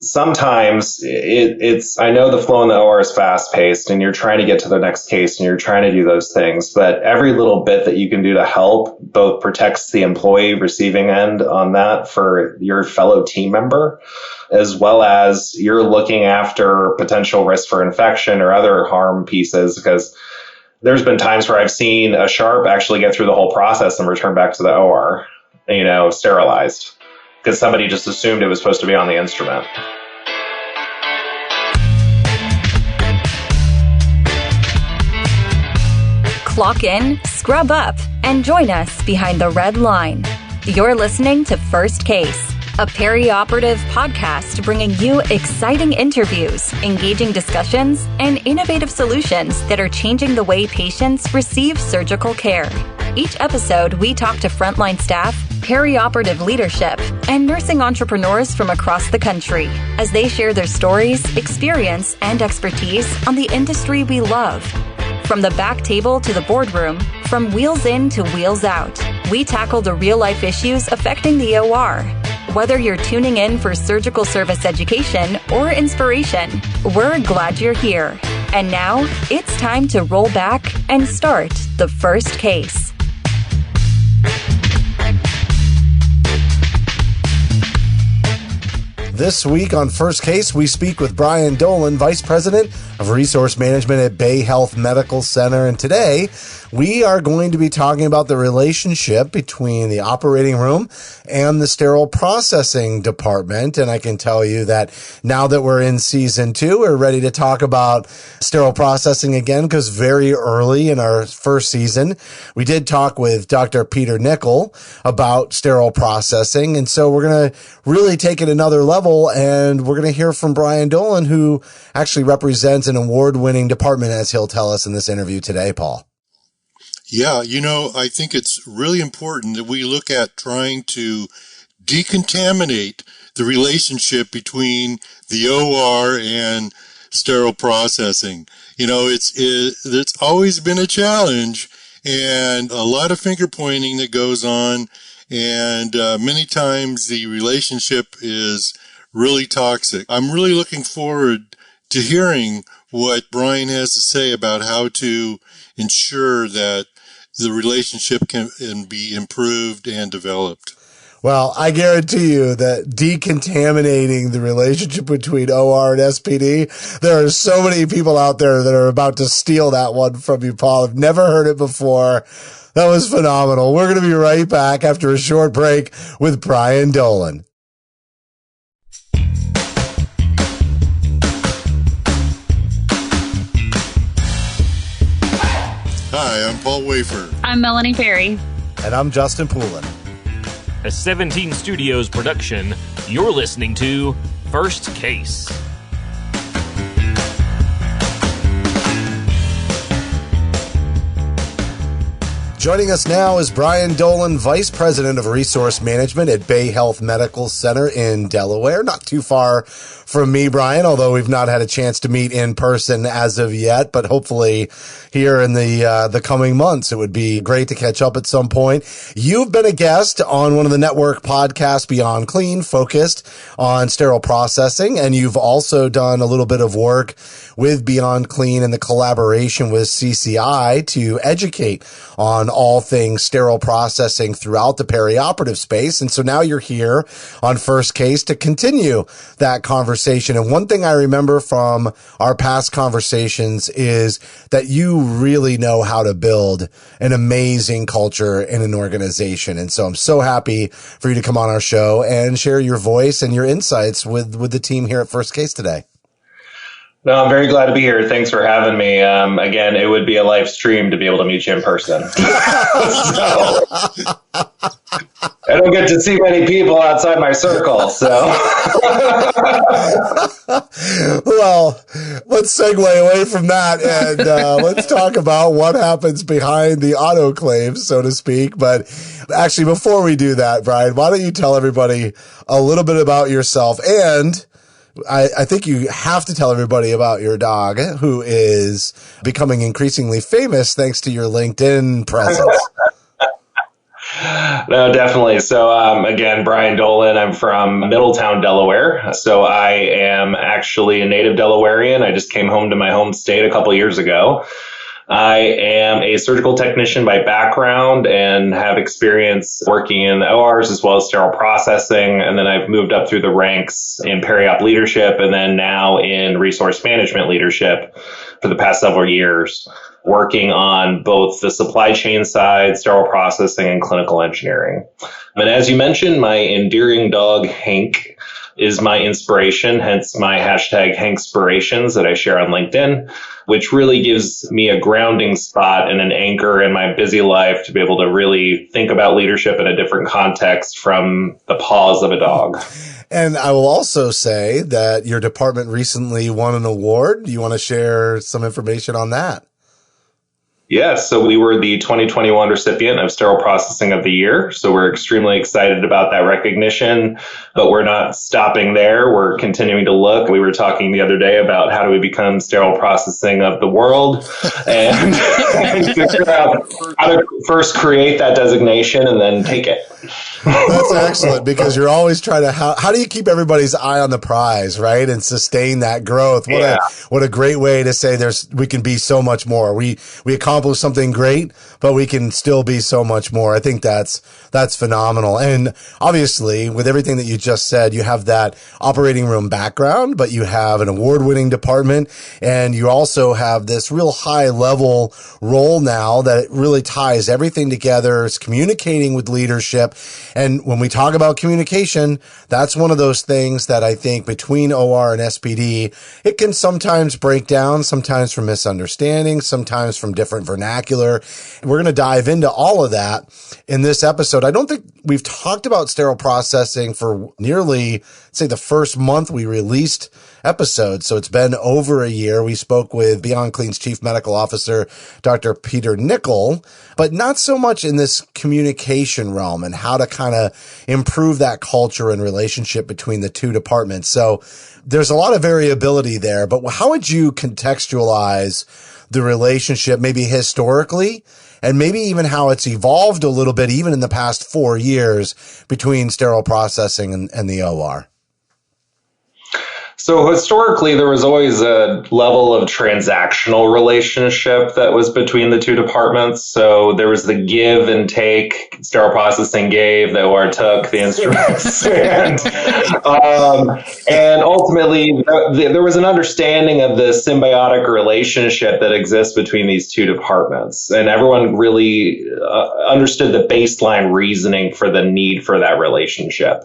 sometimes it's, I know the flow in the OR is fast paced and you're trying to get to the next case and you're trying to do those things, but every little bit that you can do to help both protects the employee receiving end on that for your fellow team member, as well as you're looking after potential risk for infection or other harm pieces, because there's been times where I've seen a sharp actually get through the whole process and return back to the OR, sterilized, because somebody just assumed it was supposed to be on the instrument. Clock in, scrub up, and join us behind the red line. You're listening to First Case, a perioperative podcast bringing you exciting interviews, engaging discussions, and innovative solutions that are changing the way patients receive surgical care. Each episode, we talk to frontline staff, perioperative leadership, and nursing entrepreneurs from across the country as they share their stories, experience, and expertise on the industry we love. From the back table to the boardroom, from wheels in to wheels out, we tackle the real-life issues affecting the OR. Whether you're tuning in for surgical service education or inspiration, we're glad you're here. And now, it's time to roll back and start the first case. This week on First Case, we speak with Brian Dolan, Vice President of Resource Management at Bayhealth Medical Center. And today, we are going to be talking about the relationship between the operating room and the sterile processing department. And I can tell you that now that we're in season 2, we're ready to talk about sterile processing again, because very early in our first season, we did talk with Dr. Peter Nickel about sterile processing. And so we're going to really take it another level, and we're going to hear from Brian Dolan, who actually represents an award-winning department, as he'll tell us in this interview today, Paul. Yeah, I think it's really important that we look at trying to decontaminate the relationship between the OR and sterile processing. It's always been a challenge and a lot of finger pointing that goes on, and many times the relationship is really toxic. I'm really looking forward to hearing what Brian has to say about how to ensure that the relationship can be improved and developed. Well, I guarantee you that decontaminating the relationship between OR and SPD, there are so many people out there that are about to steal that one from you, Paul. I've never heard it before. That was phenomenal. We're going to be right back after a short break with Brian Dolan. Hi, I'm Paul Wafer. I'm Melanie Perry. And I'm Justin Poulin. A 17 Studios production, you're listening to First Case. Joining us now is Brian Dolan, Vice President of Resource Management at Bayhealth Medical Center in Delaware. Not too far from me, Brian, although we've not had a chance to meet in person as of yet, but hopefully here in the coming months, it would be great to catch up at some point. You've been a guest on one of the network podcasts, Beyond Clean, focused on sterile processing, and you've also done a little bit of work with Beyond Clean and the collaboration with CCI to educate on all things sterile processing throughout the perioperative space. And so now you're here on First Case to continue that conversation. And one thing I remember from our past conversations is that you really know how to build an amazing culture in an organization. And so I'm so happy for you to come on our show and share your voice and your insights with the team here at First Case today. No, I'm very glad to be here. Thanks for having me. Again, it would be a live stream to be able to meet you in person. So, I don't get to see many people outside my circle, so. Well, let's segue away from that and let's talk about what happens behind the autoclave, so to speak. But actually, before we do that, Brian, why don't you tell everybody a little bit about yourself, and I think you have to tell everybody about your dog, who is becoming increasingly famous thanks to your LinkedIn presence. No, definitely. So, again, Brian Dolan, I'm from Middletown, Delaware. So I am actually a native Delawarean. I just came home to my home state a couple years ago. I am a surgical technician by background and have experience working in ORs as well as sterile processing. And then I've moved up through the ranks in peri-op leadership and then now in resource management leadership for the past several years, working on both the supply chain side, sterile processing, and clinical engineering. And as you mentioned, my endearing dog, Hank, is my inspiration, hence my hashtag Hankspirations that I share on LinkedIn, which really gives me a grounding spot and an anchor in my busy life to be able to really think about leadership in a different context from the paws of a dog. And I will also say that your department recently won an award. Do you want to share some information on that? Yes, so we were the 2021 recipient of Sterile Processing of the Year. So we're extremely excited about that recognition, but we're not stopping there. We're continuing to look. We were talking the other day about how do we become Sterile Processing of the World and figure out how to first create that designation and then take it. That's excellent because you're always trying to, how do you keep everybody's eye on the prize, right? And sustain that growth. What a great way to say we can be so much more. We accomplished something great, but we can still be so much more. I think that's phenomenal. And obviously with everything that you just said, you have that operating room background, but you have an award-winning department and you also have this real high level role now that it really ties everything together. It's communicating with leadership. And when we talk about communication, that's one of those things that I think between OR and SPD, it can sometimes break down, sometimes from misunderstanding, sometimes from different vernacular. We're going to dive into all of that in this episode. I don't think we've talked about sterile processing for nearly, say, the first month we released episodes. So it's been over a year. We spoke with Beyond Clean's Chief Medical Officer, Dr. Peter Nickel, but not so much in this communication realm and how to kind of improve that culture and relationship between the two departments. So there's a lot of variability there, but how would you contextualize the relationship maybe historically and maybe even how it's evolved a little bit even in the past 4 years between sterile processing and the OR? So historically, there was always a level of transactional relationship that was between the two departments. So there was the give and take. Sterile processing gave, the OR took the instruments. and ultimately, there was an understanding of the symbiotic relationship that exists between these two departments. And everyone really understood the baseline reasoning for the need for that relationship.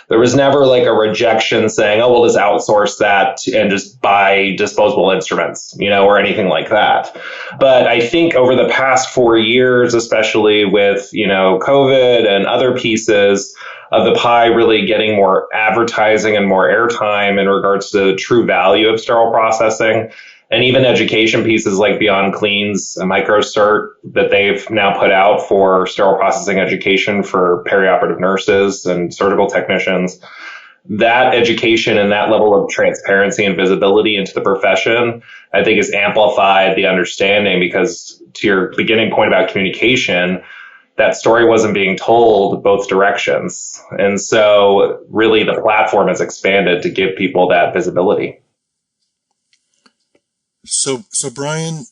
There was never like a rejection saying, oh, we'll just outsource that and just buy disposable instruments, or anything like that. But I think over the past 4 years, especially with, COVID and other pieces of the pie really getting more advertising and more airtime in regards to the true value of sterile processing, and even education pieces like Beyond Clean's microcert that they've now put out for sterile processing education for perioperative nurses and surgical technicians. That education and that level of transparency and visibility into the profession, I think, has amplified the understanding because to your beginning point about communication, that story wasn't being told both directions. And so really the platform has expanded to give people that visibility. So Brian,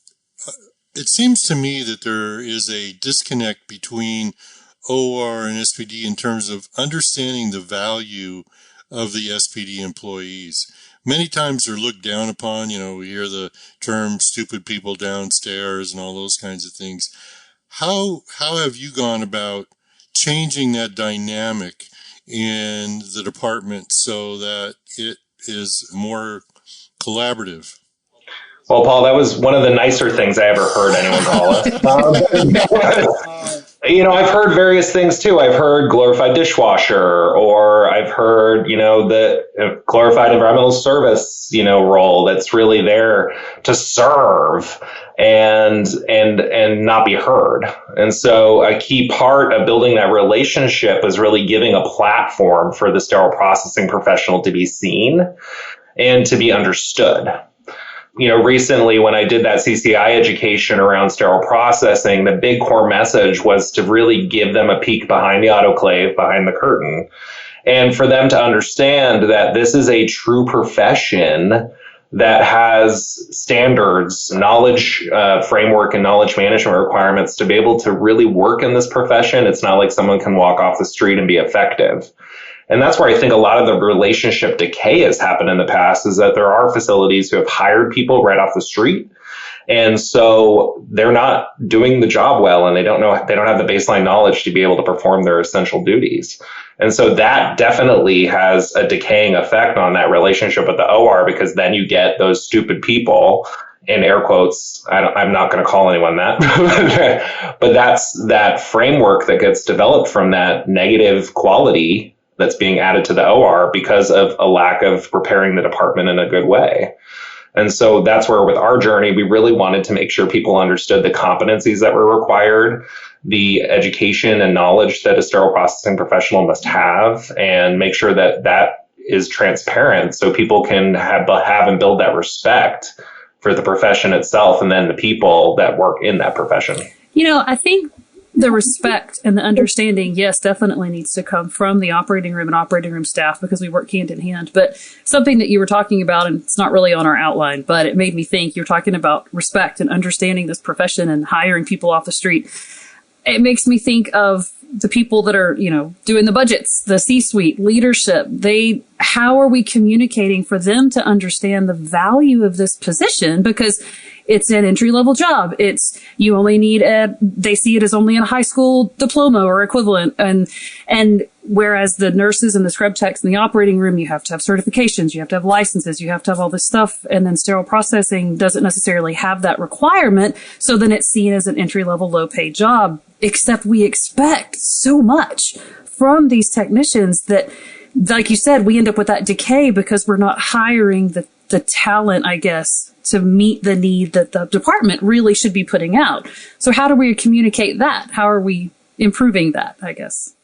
it seems to me that there is a disconnect between OR and SPD in terms of understanding the value of the SPD employees. Many times they're looked down upon. We hear the term stupid people downstairs and all those kinds of things. How have you gone about changing that dynamic in the department so that it is more collaborative? Well, Paul, that was one of the nicer things I ever heard anyone call us. I've heard various things too. I've heard glorified dishwasher, or I've heard, the glorified environmental service, role that's really there to serve and not be heard. And so a key part of building that relationship is really giving a platform for the sterile processing professional to be seen and to be understood. Recently when I did that CCI education around sterile processing, the big core message was to really give them a peek behind the autoclave, behind the curtain, and for them to understand that this is a true profession that has standards, knowledge framework, and knowledge management requirements to be able to really work in this profession. It's not like someone can walk off the street and be effective. And that's where I think a lot of the relationship decay has happened in the past, is that there are facilities who have hired people right off the street. And so they're not doing the job well, and they don't have the baseline knowledge to be able to perform their essential duties. And so that definitely has a decaying effect on that relationship with the OR, because then you get those stupid people, in air quotes. I'm not going to call anyone that, but that's that framework that gets developed from that negative quality that's being added to the OR because of a lack of preparing the department in a good way. And so that's where with our journey, we really wanted to make sure people understood the competencies that were required, the education and knowledge that a sterile processing professional must have, and make sure that that is transparent so people can have and build that respect for the profession itself and then the people that work in that profession. I think the respect and the understanding, yes, definitely needs to come from the operating room and operating room staff, because we work hand in hand. But something that you were talking about, and it's not really on our outline, but it made me think, you're talking about respect and understanding this profession and hiring people off the street. It makes me think of the people that are, doing the budgets, the C-suite, leadership. How are we communicating for them to understand the value of this position? Because it's an entry-level job. You only need they see it as only a high school diploma or equivalent. And whereas the nurses and the scrub techs in the operating room, you have to have certifications, you have to have licenses, you have to have all this stuff. And then sterile processing doesn't necessarily have that requirement. So then it's seen as an entry-level, low-paid job, except we expect so much from these technicians that, like you said, we end up with that decay because we're not hiring the talent, I guess, to meet the need that the department really should be putting out. So how do we communicate that? How are we improving that, I guess?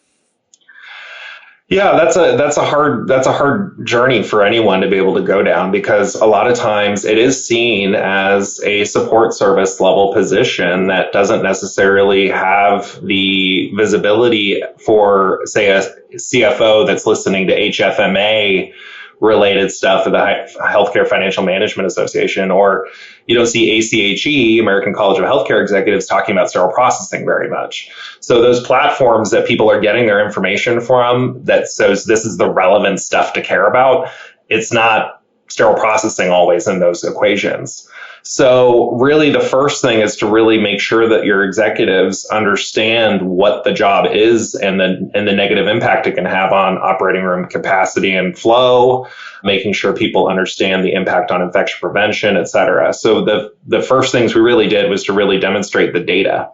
Yeah, that's a hard journey for anyone to be able to go down, because a lot of times it is seen as a support service level position that doesn't necessarily have the visibility for, say, a CFO that's listening to HFMA related stuff of the Healthcare Financial Management Association, or you don't see ACHE, American College of Healthcare Executives, talking about sterile processing very much. So those platforms that people are getting their information from, that says this is the relevant stuff to care about, it's not sterile processing always in those equations. So really the first thing is to really make sure that your executives understand what the job is and the negative impact it can have on operating room capacity and flow, making sure people understand the impact on infection prevention, et cetera. So the first things we really did was to really demonstrate the data.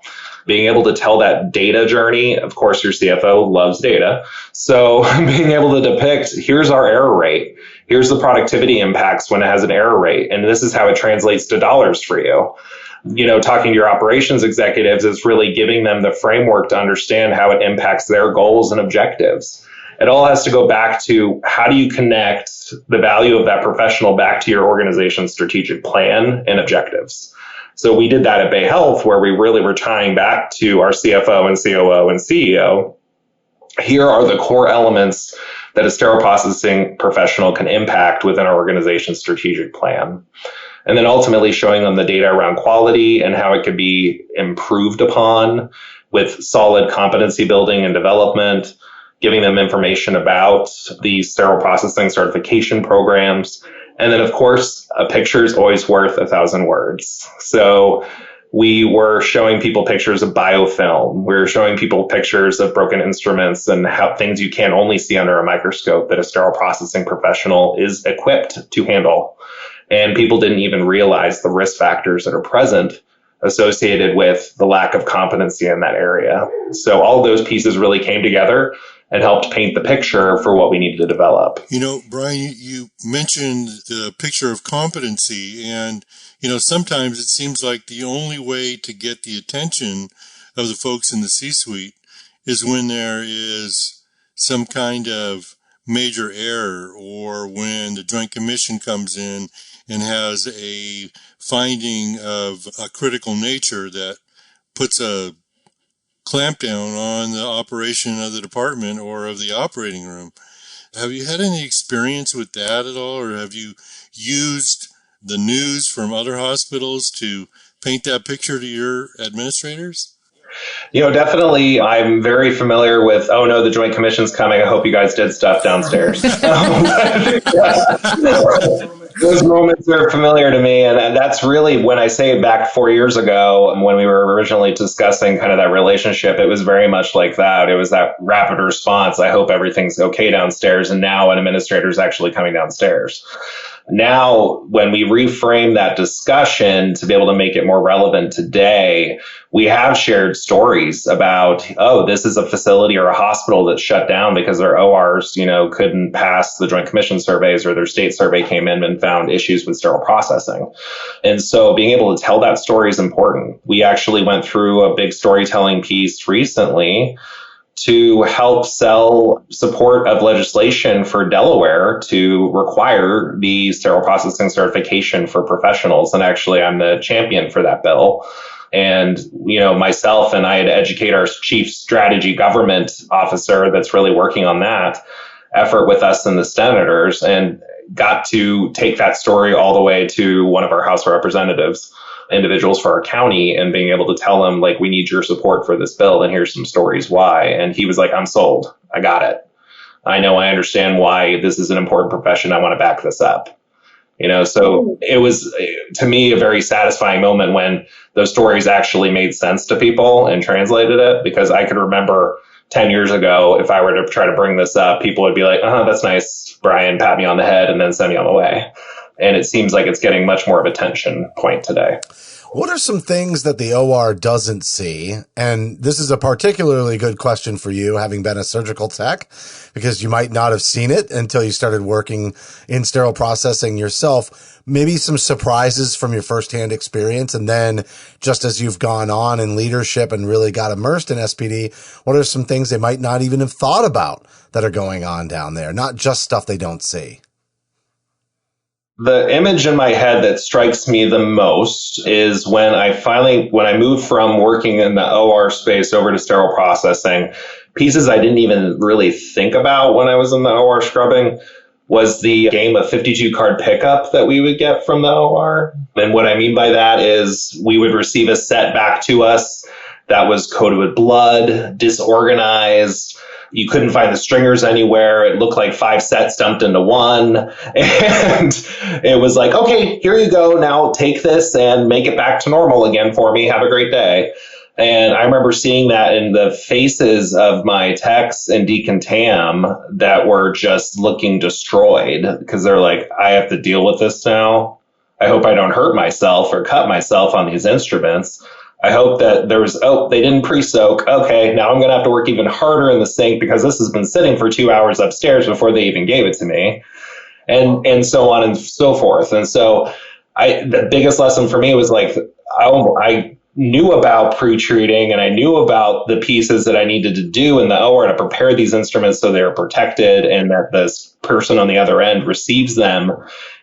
Being able to tell that data journey, of course, your CFO loves data. So being able to depict, here's our error rate. Here's the productivity impacts when it has an error rate. And this is how it translates to dollars for you. Talking to your operations executives is really giving them the framework to understand how it impacts their goals and objectives. It all has to go back to, how do you connect the value of that professional back to your organization's strategic plan and objectives? So we did that at Bayhealth, where we really were tying back to our CFO and COO and CEO. Here are the core elements that a sterile processing professional can impact within our organization's strategic plan. And then ultimately showing them the data around quality and how it could be improved upon with solid competency building and development, giving them information about the sterile processing certification programs. And then, of course, a picture is always worth 1,000 words. So we were showing people pictures of biofilm. We were showing people pictures of broken instruments and how things you can only see under a microscope that a sterile processing professional is equipped to handle. And people didn't even realize the risk factors that are present associated with the lack of competency in that area. So all of those pieces really came together and helped paint the picture for what we needed to develop. Brian, you mentioned the picture of competency, and, sometimes it seems like the only way to get the attention of the folks in the C-suite is when there is some kind of major error, or when the Joint Commission comes in and has a finding of a critical nature that puts a clamp down on the operation of the department or of the operating room. Have you had any experience with that at all, or have you used the news from other hospitals to paint that picture to your administrators? Definitely I'm very familiar with, oh no, the Joint Commission's coming. I hope you guys did stuff downstairs. Those moments are familiar to me. And that's really, when I say back 4 years ago, when we were originally discussing kind of that relationship, it was very much like that. It was that rapid response. I hope everything's okay downstairs. And now an administrator is actually coming downstairs. Now, when we reframe that discussion to be able to make it more relevant today, we have shared stories about, oh, this is a facility or a hospital that shut down because their ORs, couldn't pass the Joint Commission surveys, or their state survey came in and found issues with sterile processing. And so being able to tell that story is important. We actually went through a big storytelling piece recently to help sell support of legislation for Delaware to require the sterile processing certification for professionals. And actually, I'm the champion for that bill. And, myself and I had to educate our chief strategy government officer that's really working on that effort with us and the senators, and got to take that story all the way to one of our House of Representatives, individuals for our county, and being able to tell them, like, we need your support for this bill, and here's some stories why. And he was like, I'm sold. I got it. I understand why this is an important profession. I want to back this up. So it was, to me, a very satisfying moment when those stories actually made sense to people and translated it, because I could remember 10 years ago, if I were to try to bring this up, people would be like, that's nice, Brian, pat me on the head, and then send me on the way. And it seems like it's getting much more of a tension point today. What are some things that the OR doesn't see? And this is a particularly good question for you, having been a surgical tech, because you might not have seen it until you started working in sterile processing yourself. Maybe some surprises from your firsthand experience. And then just as you've gone on in leadership and really got immersed in SPD, what are some things they might not even have thought about that are going on down there? Not just stuff they don't see. The image in my head that strikes me the most is when I moved from working in the OR space over to sterile processing, pieces I didn't even really think about when I was in the OR scrubbing was the game of 52 card pickup that we would get from the OR. And what I mean by that is we would receive a set back to us that was coated with blood, disorganized. You couldn't find the stringers anywhere. It looked like 5 sets dumped into one. And it was like, okay, here you go. Now take this and make it back to normal again for me. Have a great day. And I remember seeing that in the faces of my techs in Decontam that were just looking destroyed, because they're like, I have to deal with this now. I hope I don't hurt myself or cut myself on these instruments. I hope that they didn't pre-soak. Okay, now I'm going to have to work even harder in the sink because this has been sitting for 2 hours upstairs before they even gave it to me, and so on and so forth. And so the biggest lesson for me was like, I knew about pre-treating and I knew about the pieces that I needed to do in the OR to prepare these instruments so they're protected and that this person on the other end receives them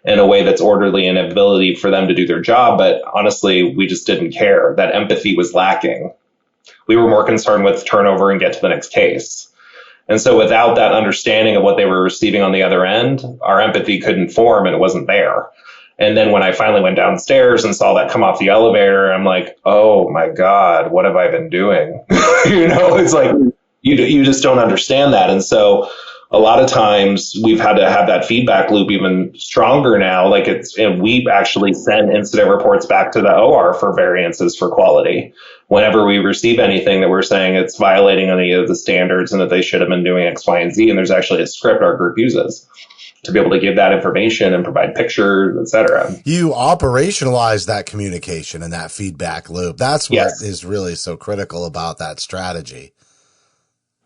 in a way that's orderly and ability for them to do their job. But honestly, we just didn't care. That empathy was lacking. We were more concerned with turnover and get to the next case. And so without that understanding of what they were receiving on the other end, our empathy couldn't form and it wasn't there. And then when I finally went downstairs and saw that come off the elevator, I'm like, oh my God, what have I been doing? It's like, you just don't understand that. And so a lot of times we've had to have that feedback loop even stronger now. And we actually send incident reports back to the OR for variances for quality. Whenever we receive anything that we're saying it's violating any of the standards and that they should have been doing X, Y, and Z, and there's actually a script our group uses to be able to give that information and provide pictures, et cetera. You operationalize that communication and that feedback loop. That's what is really so critical about that strategy.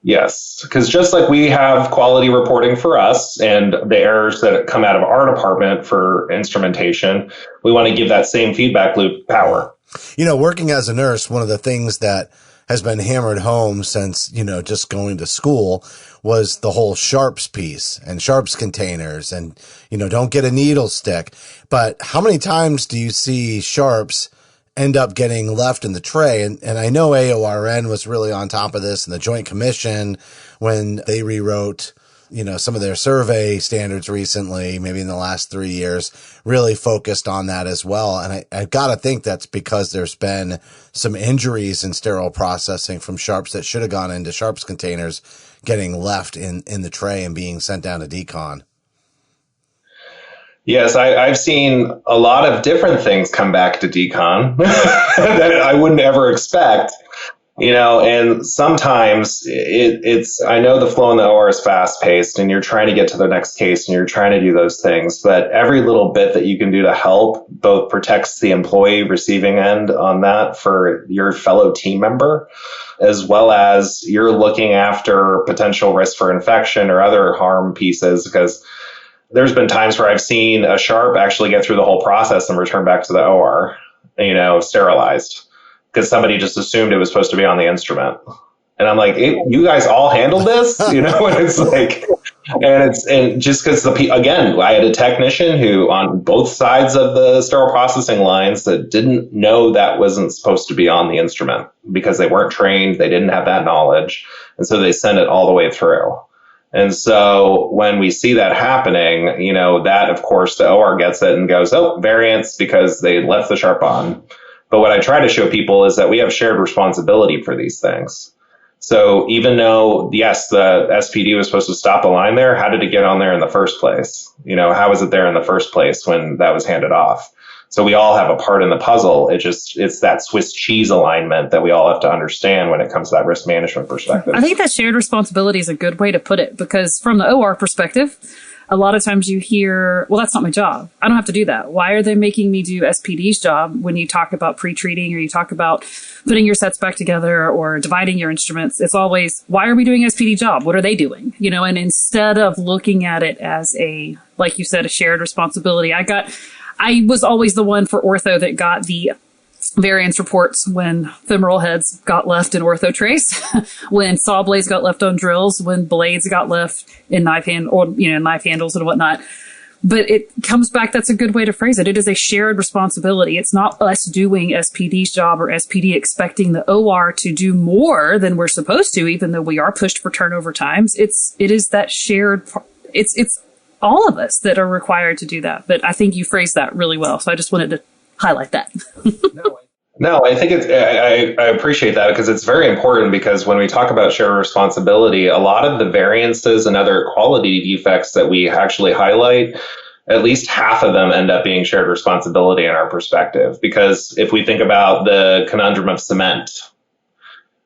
Yes, because just like we have quality reporting for us and the errors that come out of our department for instrumentation, we want to give that same feedback loop power. Working as a nurse, one of the things that has been hammered home since, just going to school was the whole sharps piece and sharps containers and, don't get a needle stick. But how many times do you see sharps end up getting left in the tray? And I know AORN was really on top of this, and the Joint Commission, when they rewrote some of their survey standards recently, maybe in the last 3 years, really focused on that as well. And I've got to think that's because there's been some injuries in sterile processing from sharps that should have gone into sharps containers getting left in the tray and being sent down to decon. Yes, I've seen a lot of different things come back to decon that I wouldn't ever expect. And sometimes I know the flow in the OR is fast paced and you're trying to get to the next case and you're trying to do those things, but every little bit that you can do to help both protects the employee receiving end on that for your fellow team member, as well as you're looking after potential risk for infection or other harm pieces, because there's been times where I've seen a sharp actually get through the whole process and return back to the OR, sterilized, because somebody just assumed it was supposed to be on the instrument. And I'm like, hey, you guys all handled this? And it's like, and just because again, I had a technician who on both sides of the sterile processing lines that didn't know that wasn't supposed to be on the instrument because they weren't trained. They didn't have that knowledge. And so they sent it all the way through. And so when we see that happening, that of course the OR gets it and goes, oh, variance because they left the sharp on. But what I try to show people is that we have shared responsibility for these things. So even though, yes, the SPD was supposed to stop a line there, how did it get on there in the first place? How was it there in the first place when that was handed off? So we all have a part in the puzzle. It's that Swiss cheese alignment that we all have to understand when it comes to that risk management perspective. I think that shared responsibility is a good way to put it, because from the OR perspective, a lot of times you hear, well, that's not my job. I don't have to do that. Why are they making me do SPD's job when you talk about pre-treating or you talk about putting your sets back together or dividing your instruments? It's always, why are we doing SPD job? What are they doing? And instead of looking at it as like you said, a shared responsibility, I was always the one for ortho that got the variance reports when femoral heads got left in ortho trays, when saw blades got left on drills, when blades got left in knife handles and whatnot. But it comes back, that's a good way to phrase it. It is a shared responsibility. It's not us doing SPD's job or SPD expecting the OR to do more than we're supposed to, even though we are pushed for turnover times. It is that shared, it's all of us that are required to do that. But I think you phrased that really well. So I just wanted to highlight that. No, I think I appreciate that, because it's very important, because when we talk about shared responsibility, a lot of the variances and other quality defects that we actually highlight, at least half of them end up being shared responsibility in our perspective. Because if we think about the conundrum of cement,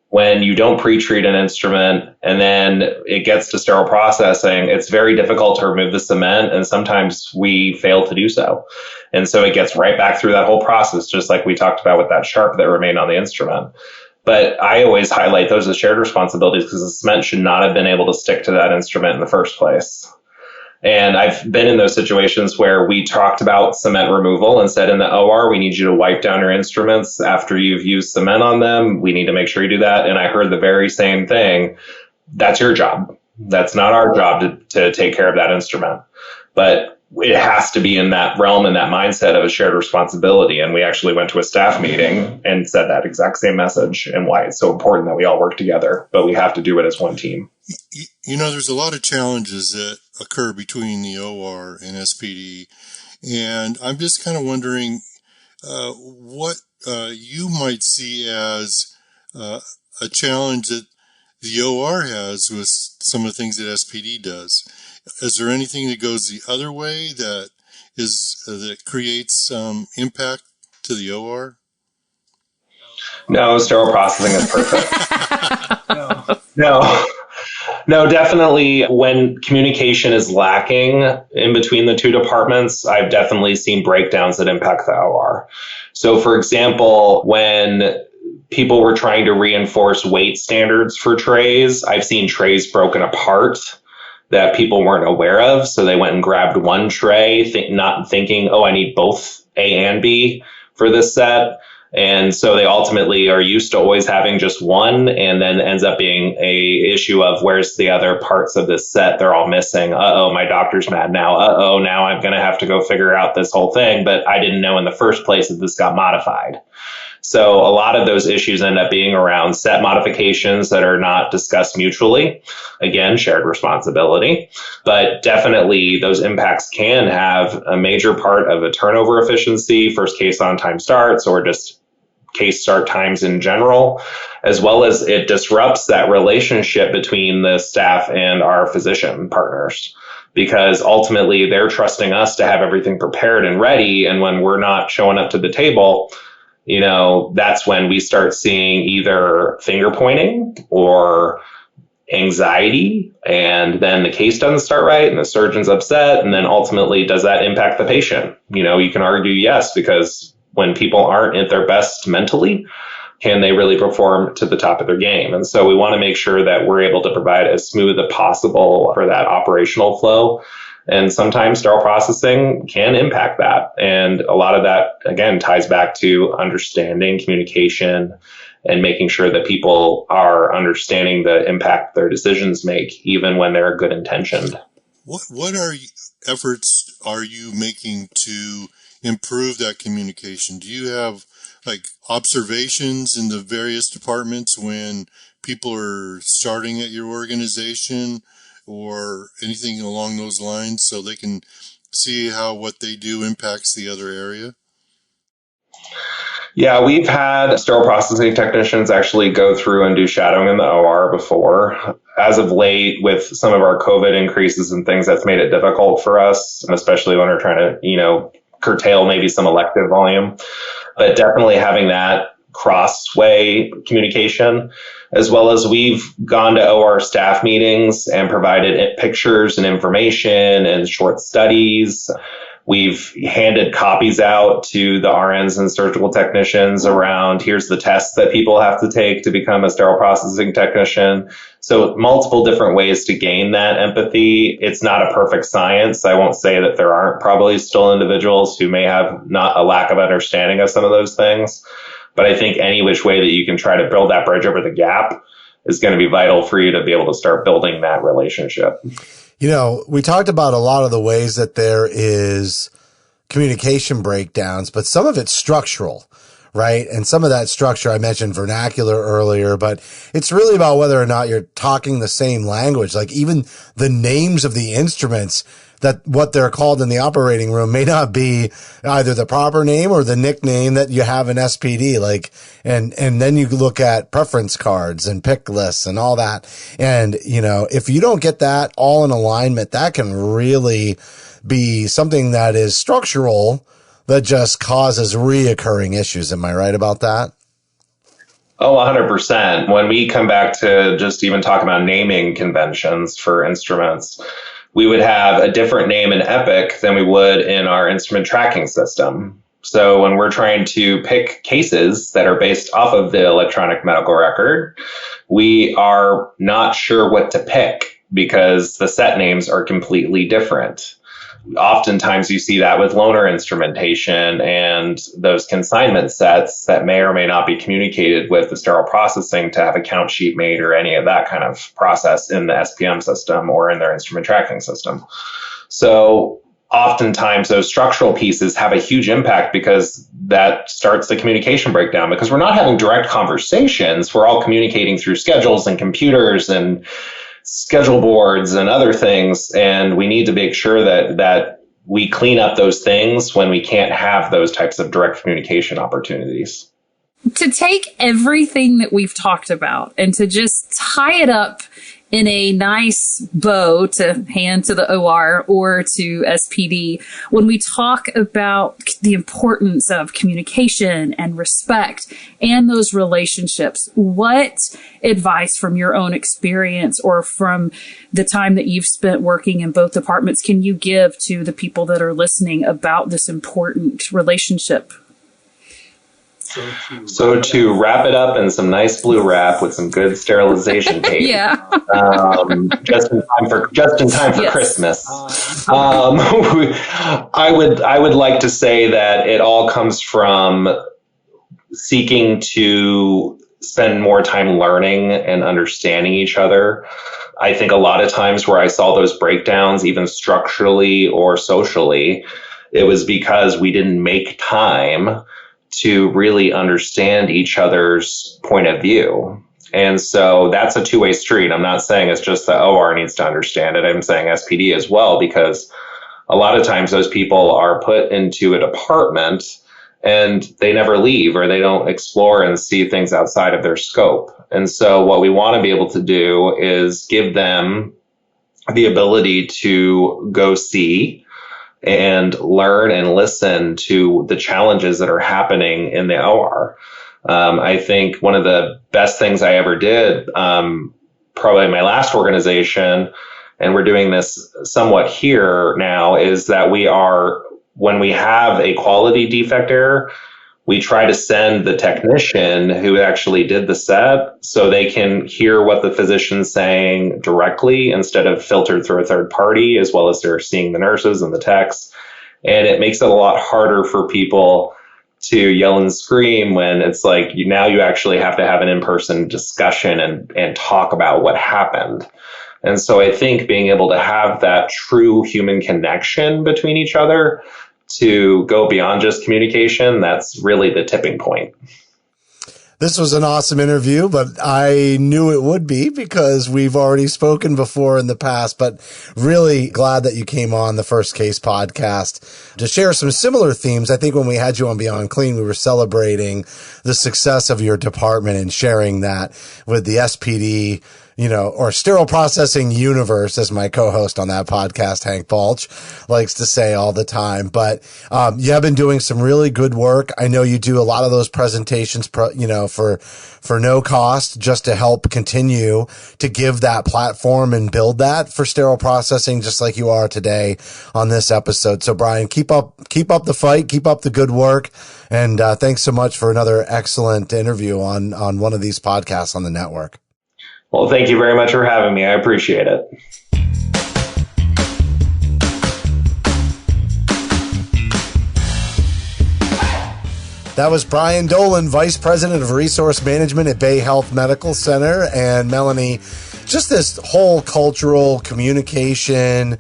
when you don't pre-treat an instrument and then it gets to sterile processing, it's very difficult to remove the cement, and sometimes we fail to do so. And so it gets right back through that whole process, just like we talked about with that sharp that remained on the instrument. But I always highlight those as shared responsibilities, because the cement should not have been able to stick to that instrument in the first place. And I've been in those situations where we talked about cement removal and said in the OR, we need you to wipe down your instruments after you've used cement on them. We need to make sure you do that. And I heard the very same thing. That's your job. That's not our job to take care of that instrument. But it has to be in that realm and that mindset of a shared responsibility. And we actually went to a staff meeting and said that exact same message, and why it's so important that we all work together, but we have to do it as one team. There's a lot of challenges that occur between the OR and SPD. And I'm just kind of wondering what you might see as a challenge that the OR has with some of the things that SPD does. Is there anything that goes the other way that creates impact to the OR? No, sterile processing is perfect. No, definitely when communication is lacking in between the two departments, I've definitely seen breakdowns that impact the OR. So for example, when people were trying to reinforce weight standards for trays, I've seen trays broken apart that people weren't aware of. So they went and grabbed one tray, not thinking, oh, I need both A and B for this set. And so they ultimately are used to always having just one, and then ends up being a issue of where's the other parts of this set they're all missing. Uh-oh, my doctor's mad now. Uh-oh, now I'm going to have to go figure out this whole thing, but I didn't know in the first place that this got modified. So a lot of those issues end up being around set modifications that are not discussed mutually. Again, shared responsibility. But definitely those impacts can have a major part of a turnover efficiency, first case on time starts, or just case start times in general, as well as it disrupts that relationship between the staff and our physician partners. Because ultimately they're trusting us to have everything prepared and ready. And when we're not showing up to the table, that's when we start seeing either finger pointing or anxiety, and then the case doesn't start right and the surgeon's upset. And then ultimately, does that impact the patient? You can argue yes, because when people aren't at their best mentally, can they really perform to the top of their game? And so we want to make sure that we're able to provide as smooth as possible for that operational flow. And sometimes sterile processing can impact that. And a lot of that, again, ties back to understanding communication and making sure that people are understanding the impact their decisions make, even when they're good intentioned. What efforts are you making to improve that communication? Do you have observations in the various departments when people are starting at your organization, or anything along those lines, so they can see how what they do impacts the other area? Yeah, we've had sterile processing technicians actually go through and do shadowing in the OR before. As of late, with some of our COVID increases and things, that's made it difficult for us, especially when we're trying to, curtail maybe some elective volume. But definitely having that cross-way communication, as well as we've gone to OR staff meetings and provided pictures and information and short studies. We've handed copies out to the RNs and surgical technicians around, here's the tests that people have to take to become a sterile processing technician. So multiple different ways to gain that empathy. It's not a perfect science. I won't say that there aren't probably still individuals who may have not a lack of understanding of some of those things. But I think any which way that you can try to build that bridge over the gap is going to be vital for you to be able to start building that relationship. We talked about a lot of the ways that there is communication breakdowns, but some of it's structural, right? And some of that structure, I mentioned vernacular earlier, but it's really about whether or not you're talking the same language. Like even the names of the instruments, that what they're called in the operating room may not be either the proper name or the nickname that you have in SPD. And then you look at preference cards and pick lists and all that. And, if you don't get that all in alignment, that can really be something that is structural that just causes reoccurring issues. Am I right about that? Oh, 100%. When we come back to just even talk about naming conventions for instruments, we would have a different name in Epic than we would in our instrument tracking system. So when we're trying to pick cases that are based off of the electronic medical record, we are not sure what to pick because the set names are completely different. Oftentimes you see that with loaner instrumentation and those consignment sets that may or may not be communicated with the sterile processing to have a count sheet made or any of that kind of process in the SPM system or in their instrument tracking system. So oftentimes those structural pieces have a huge impact because that starts the communication breakdown, because we're not having direct conversations. We're all communicating through schedules and computers and schedule boards and other things. And we need to make sure that we clean up those things when we can't have those types of direct communication opportunities. To take everything that we've talked about and to just tie it up in a nice bow to hand to the OR or to SPD, when we talk about the importance of communication and respect and those relationships, what advice from your own experience or from the time that you've spent working in both departments can you give to the people that are listening about this important relationship? So to wrap it up in some nice blue wrap with some good sterilization tape, just in time for Christmas. I would like to say that it all comes from seeking to spend more time learning and understanding each other. I think a lot of times where I saw those breakdowns, even structurally or socially, it was because we didn't make time to really understand each other's point of view. And so that's a two-way street. I'm not saying it's just the OR needs to understand it. I'm saying SPD as well, because a lot of times those people are put into a department and they never leave, or they don't explore and see things outside of their scope. And so what we want to be able to do is give them the ability to go see and learn and listen to the challenges that are happening in the OR. I think one of the best things I ever did, probably my last organization, and we're doing this somewhat here now, is that when we have a quality defect error, we try to send the technician who actually did the set so they can hear what the physician's saying directly instead of filtered through a third party, as well as they're seeing the nurses and the techs. And it makes it a lot harder for people to yell and scream when it's like now you actually have to have an in-person discussion and talk about what happened. And so I think being able to have that true human connection between each other to go beyond just communication, that's really the tipping point. This was an awesome interview, but I knew it would be because we've already spoken before in the past, but really glad that you came on the First Case podcast to share some similar themes. I think when we had you on Beyond Clean, we were celebrating the success of your department and sharing that with the SPD, or sterile processing universe, as my co-host on that podcast, Hank Balch, likes to say all the time. But you have been doing some really good work. I know you do a lot of those presentations, for no cost, just to help continue to give that platform and build that for sterile processing, just like you are today on this episode. So Brian, keep up the fight, keep up the good work. And thanks so much for another excellent interview on one of these podcasts on the network. Well, thank you very much for having me. I appreciate it. That was Brian Dolan, Vice President of Resource Management at Bayhealth Medical Center. And Melanie, just this whole cultural communication,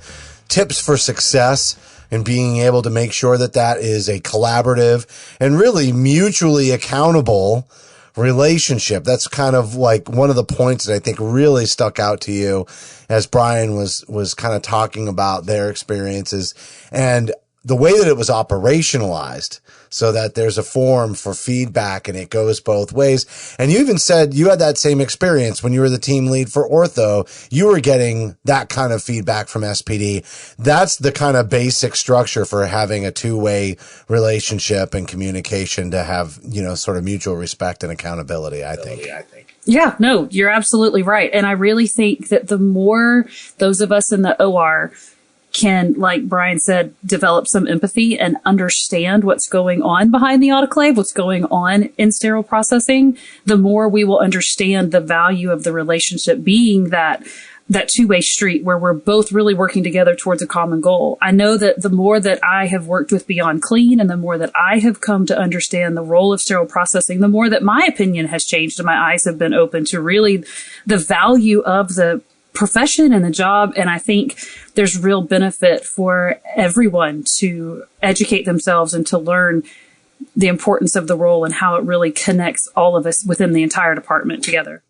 tips for success, and being able to make sure that is a collaborative and really mutually accountable relationship. That's kind of like one of the points that I think really stuck out to you as Brian was kind of talking about their experiences and the way that it was operationalized, so that there's a form for feedback and it goes both ways. And you even said you had that same experience when you were the team lead for ortho. You were getting that kind of feedback from SPD. That's the kind of basic structure for having a two-way relationship and communication to have, sort of mutual respect and accountability, I think. Yeah, no, you're absolutely right. And I really think that the more those of us in the OR can, like Brian said, develop some empathy and understand what's going on behind the autoclave, what's going on in sterile processing, the more we will understand the value of the relationship being that two-way street where we're both really working together towards a common goal. I know that the more that I have worked with Beyond Clean and the more that I have come to understand the role of sterile processing, the more that my opinion has changed and my eyes have been open to really the value of the profession and the job. And I think there's real benefit for everyone to educate themselves and to learn the importance of the role and how it really connects all of us within the entire department together.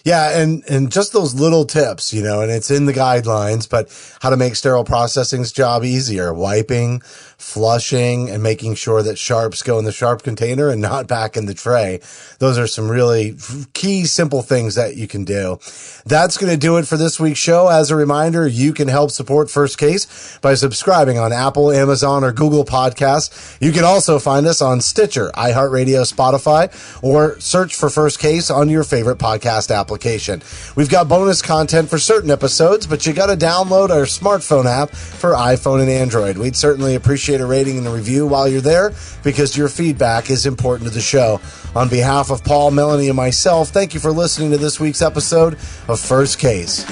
Yeah. And just those little tips, and it's in the guidelines, but how to make sterile processing's job easier, wiping, flushing, and making sure that sharps go in the sharp container and not back in the tray. Those are some really key, simple things that you can do. That's going to do it for this week's show. As a reminder, you can help support First Case by subscribing on Apple, Amazon, or Google Podcasts. You can also find us on Stitcher, iHeartRadio, Spotify, or search for First Case on your favorite podcast application. We've got bonus content for certain episodes, but you got to download our smartphone app for iPhone and Android. We'd certainly appreciate a rating and a review while you're there, because your feedback is important to the show. On behalf of Paul, Melanie, and myself, thank you for listening to this week's episode of First Case.